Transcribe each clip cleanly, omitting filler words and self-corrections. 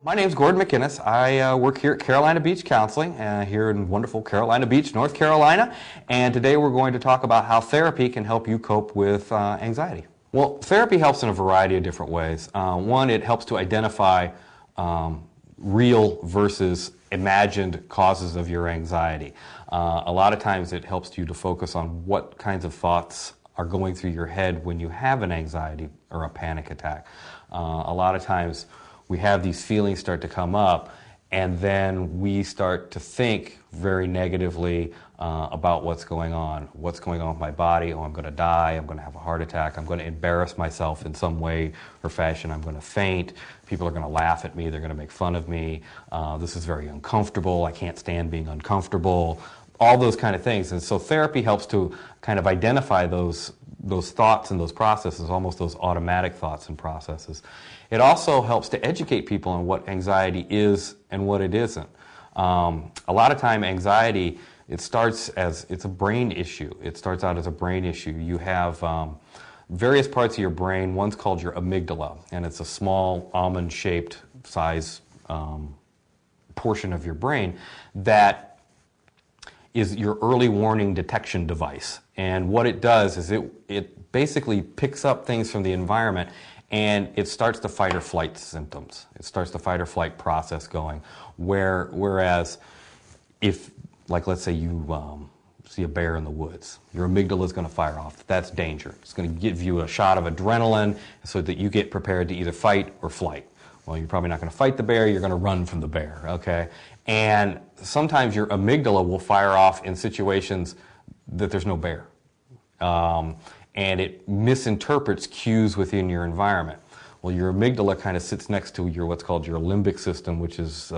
My name is Gordon McInnes. I work here at Carolina Beach Counseling, here in wonderful Carolina Beach, North Carolina. And today we're going to talk about how therapy can help you cope with anxiety. Well, therapy helps in a variety of different ways. One, it helps to identify real versus imagined causes of your anxiety. A lot of times it helps you to focus on what kinds of thoughts are going through your head when you have an anxiety or a panic attack. A lot of times we have these feelings start to come up, and then we start to think very negatively about what's going on. What's going on with my body? Oh, I'm going to die. I'm going to have a heart attack. I'm going to embarrass myself in some way or fashion. I'm going to faint. People are going to laugh at me. They're going to make fun of me. This is very uncomfortable. I can't stand being uncomfortable. All those kind of things. And so therapy helps to kind of identify those thoughts and those processes, almost those automatic thoughts and processes. It also helps to educate people on what anxiety is and what it isn't. A lot of time anxiety, it's a brain issue. It starts out as a brain issue. You have various parts of your brain. One's called your amygdala, and it's a small almond-shaped size portion of your brain that is your early warning detection device. And what it does is it basically picks up things from the environment, and it starts the fight or flight symptoms. It starts the fight or flight process going. Whereas if, like, let's say you see a bear in the woods, your amygdala is going to fire off. That's danger. It's going to give you a shot of adrenaline so that you get prepared to either fight or flight. Well, you're probably not going to fight the bear, you're going to run from the bear, okay? And sometimes your amygdala will fire off in situations that there's no bear. And it misinterprets cues within your environment. Well, your amygdala kind of sits next to what's called your limbic system, which is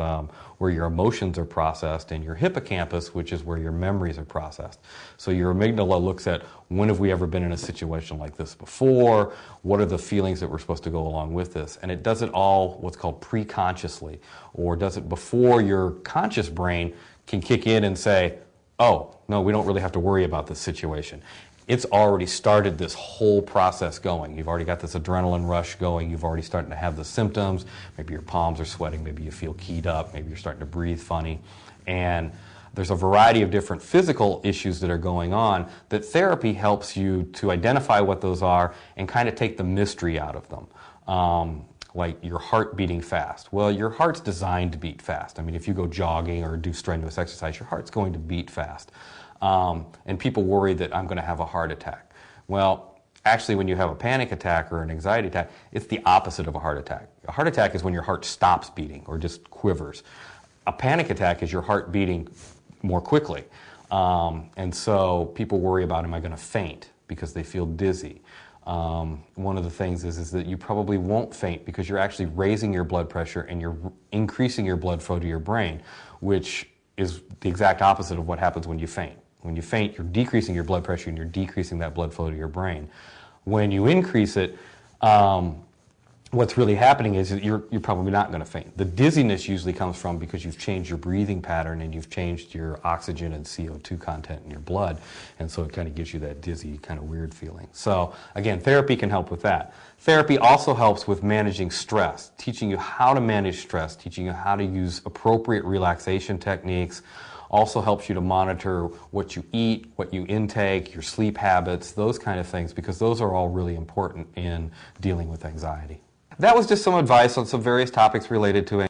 where your emotions are processed, and your hippocampus, which is where your memories are processed. So your amygdala looks at, when have we ever been in a situation like this before? What are the feelings that we're supposed to go along with this? And it does it all what's called pre-consciously, or does it before your conscious brain can kick in and say, oh, no, we don't really have to worry about this situation. It's already started this whole process going. You've already got this adrenaline rush going. You've already starting to have the symptoms. Maybe your palms are sweating. Maybe you feel keyed up. Maybe you're starting to breathe funny. And there's a variety of different physical issues that are going on that therapy helps you to identify what those are and kind of take the mystery out of them. Like your heart beating fast. Well, your heart's designed to beat fast. I mean, if you go jogging or do strenuous exercise, your heart's going to beat fast. And people worry that I'm going to have a heart attack. Well, actually, when you have a panic attack or an anxiety attack, it's the opposite of a heart attack. A heart attack is when your heart stops beating or just quivers. A panic attack is your heart beating more quickly. And so people worry about, am I going to faint, because they feel dizzy. One of the things is that you probably won't faint because you're actually raising your blood pressure and you're increasing your blood flow to your brain, which is the exact opposite of what happens when you faint. When you faint, you're decreasing your blood pressure and you're decreasing that blood flow to your brain. When you increase it, what's really happening is that you're probably not going to faint. The dizziness usually comes from because you've changed your breathing pattern and you've changed your oxygen and CO2 content in your blood, and so it kind of gives you that dizzy, kind of weird feeling. So again, therapy can help with that. Therapy also helps with managing stress, teaching you how to manage stress, teaching you how to use appropriate relaxation techniques. Also helps you to monitor what you eat, what you intake, your sleep habits, those kind of things, because those are all really important in dealing with anxiety. That was just some advice on some various topics related to